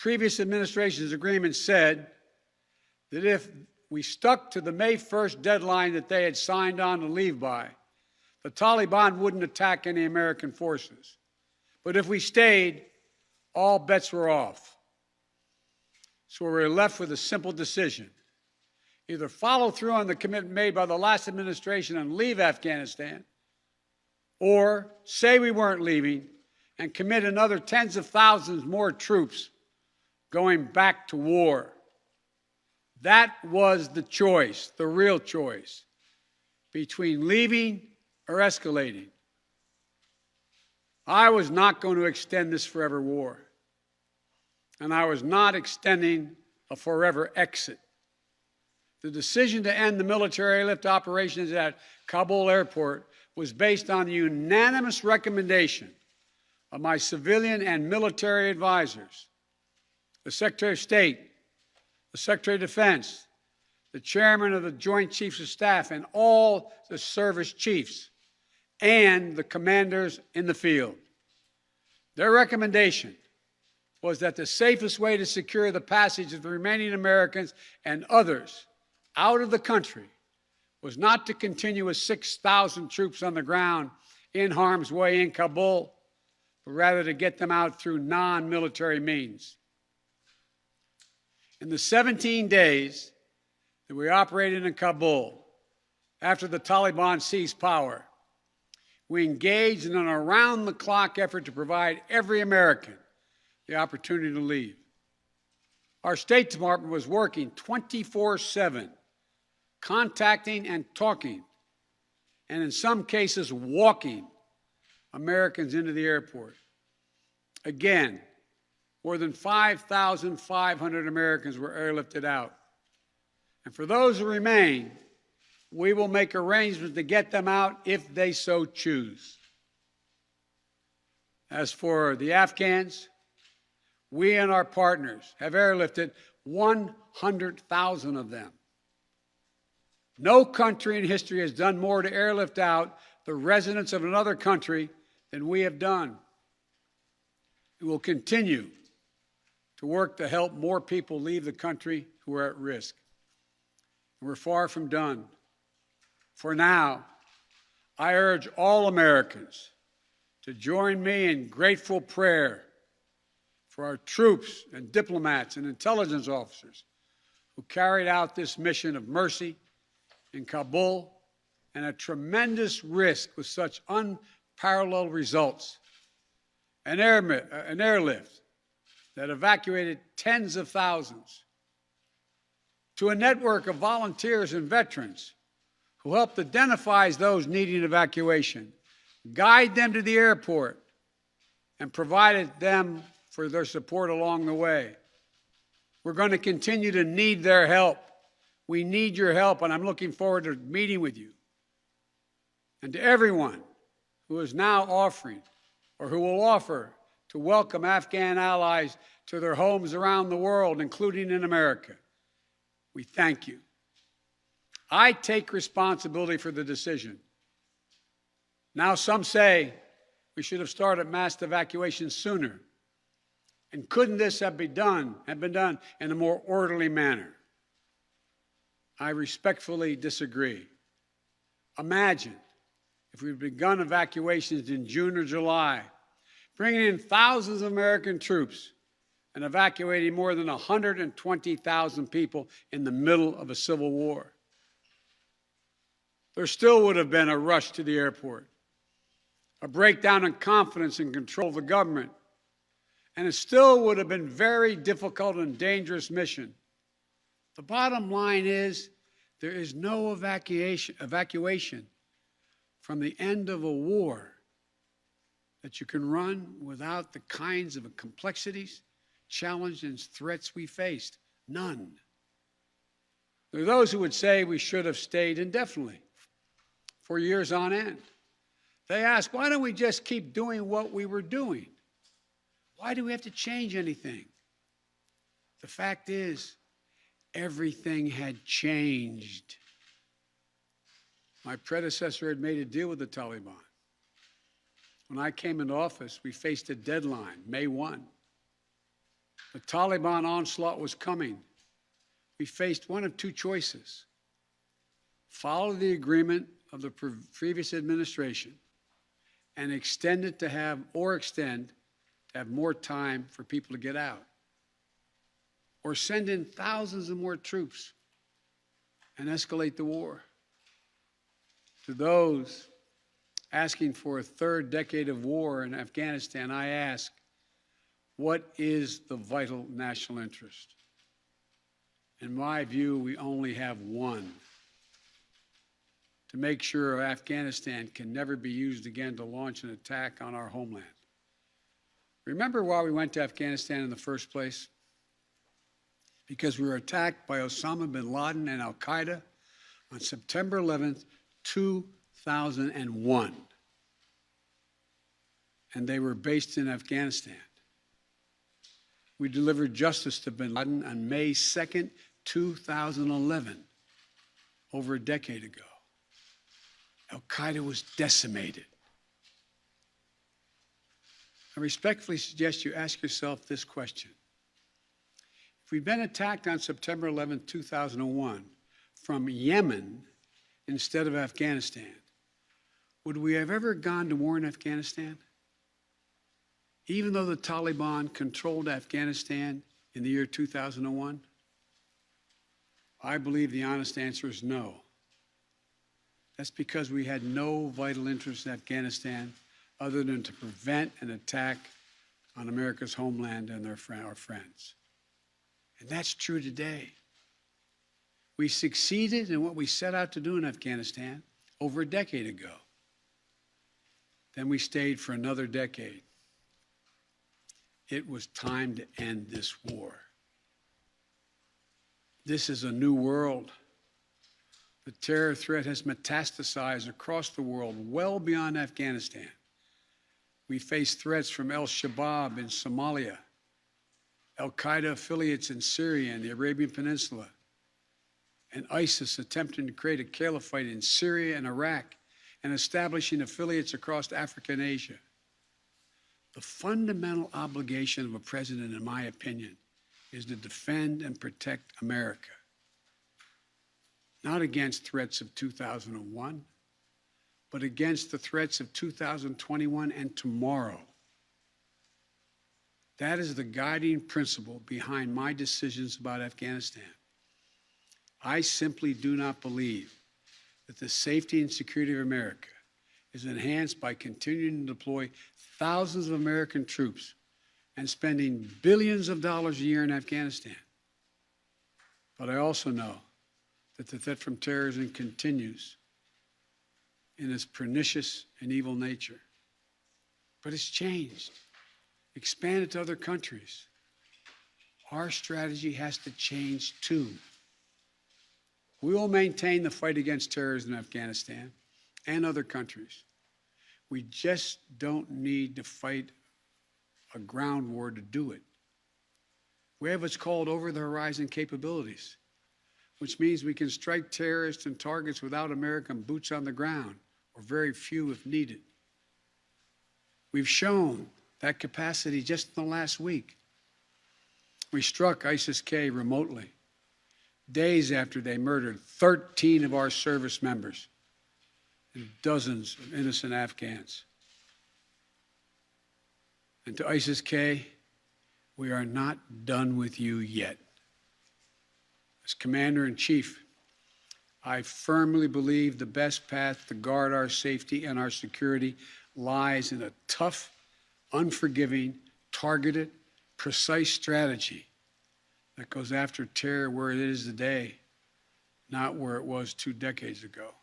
previous administration's agreement said that if we stuck to the May 1st deadline that they had signed on to leave by, the Taliban wouldn't attack any American forces. But if we stayed, all bets were off. So we were left with a simple decision. Either follow through on the commitment made by the last administration and leave Afghanistan, or say we weren't leaving and commit another tens of thousands more troops going back to war. That was the choice, the real choice, between leaving or escalating. I was not going to extend this forever war, and I was not extending a forever exit. The decision to end the military airlift operations at Kabul airport was based on the unanimous recommendation of my civilian and military advisors, the Secretary of State, the Secretary of Defense, the Chairman of the Joint Chiefs of Staff, and all the service chiefs, and the commanders in the field. Their recommendation was that the safest way to secure the passage of the remaining Americans and others out of the country was not to continue with 6,000 troops on the ground in harm's way in Kabul, but rather to get them out through non-military means. In the 17 days that we operated in Kabul, after the Taliban seized power, we engaged in an around-the-clock effort to provide every American the opportunity to leave. Our State Department was working 24/7, contacting and talking, and in some cases walking Americans into the airport. Again, more than 5,500 Americans were airlifted out. And for those who remain, we will make arrangements to get them out if they so choose. As for the Afghans, we and our partners have airlifted 100,000 of them. No country in history has done more to airlift out the residents of another country than we have done. We will continue to work to help more people leave the country who are at risk. We're far from done. For now, I urge all Americans to join me in grateful prayer for our troops and diplomats and intelligence officers who carried out this mission of mercy in Kabul and at tremendous risk with such unparalleled results. An airlift that evacuated tens of thousands, to a network of volunteers and veterans who helped identify those needing evacuation, guide them to the airport, and provided them for their support along the way. We're going to continue to need their help. We need your help, and I'm looking forward to meeting with you. And to everyone who is now offering or who will offer to welcome Afghan allies to their homes around the world, including in America, we thank you. I take responsibility for the decision. Now some say we should have started mass evacuation sooner. And couldn't this have been done in a more orderly manner? I respectfully disagree. Imagine if we'd begun evacuations in June or July, bringing in thousands of American troops and evacuating more than 120,000 people in the middle of a civil war. There still would have been a rush to the airport, a breakdown in confidence and control of the government, and it still would have been a very difficult and dangerous mission. The bottom line is there is no evacuation from the end of a war that you can run without the kinds of complexities, challenges, and threats we faced. None. There are those who would say we should have stayed indefinitely for years on end. They ask, why don't we just keep doing what we were doing? Why do we have to change anything? The fact is, everything had changed. My predecessor had made a deal with the Taliban. When I came into office, we faced a deadline, May 1. The Taliban onslaught was coming. We faced one of two choices: follow the agreement of the previous administration and extend to have more time for people to get out, or send in thousands of more troops and escalate the war. To those asking for a third decade of war in Afghanistan, I ask, what is the vital national interest? In my view, we only have one: to make sure Afghanistan can never be used again to launch an attack on our homeland. Remember why we went to Afghanistan in the first place? Because we were attacked by Osama bin Laden and Al-Qaeda on September 11th, 2001. And they were based in Afghanistan. We delivered justice to bin Laden on May 2nd, 2011, over a decade ago. Al-Qaeda was decimated. I respectfully suggest you ask yourself this question: if we'd been attacked on September 11, 2001, from Yemen instead of Afghanistan, would we have ever gone to war in Afghanistan? Even though the Taliban controlled Afghanistan in the year 2001? I believe the honest answer is no. That's because we had no vital interest in Afghanistan other than to prevent an attack on America's homeland and our friends. And that's true today. We succeeded in what we set out to do in Afghanistan over a decade ago. Then we stayed for another decade. It was time to end this war. This is a new world. The terror threat has metastasized across the world, well beyond Afghanistan. We face threats from al-Shabaab in Somalia, al-Qaeda affiliates in Syria and the Arabian Peninsula, and ISIS attempting to create a caliphate in Syria and Iraq and establishing affiliates across Africa and Asia. The fundamental obligation of a president, in my opinion, is to defend and protect America, not against threats of 2001, but against the threats of 2021 and tomorrow. That is the guiding principle behind my decisions about Afghanistan. I simply do not believe that the safety and security of America is enhanced by continuing to deploy thousands of American troops and spending billions of dollars a year in Afghanistan. But I also know that the threat from terrorism continues in its pernicious and evil nature. But it's changed, expanded to other countries. Our strategy has to change too. We will maintain the fight against terrorism in Afghanistan and other countries. We just don't need to fight a ground war to do it. We have what's called over-the-horizon capabilities, which means we can strike terrorists and targets without American boots on the ground, or very few if needed. We've shown that capacity just in the last week. We struck ISIS-K remotely, days after they murdered 13 of our service members and dozens of innocent Afghans. And to ISIS-K, we are not done with you yet. As Commander-in-Chief, I firmly believe the best path to guard our safety and our security lies in a tough, unforgiving, targeted, precise strategy that goes after terror where it is today, not where it was 2 decades ago.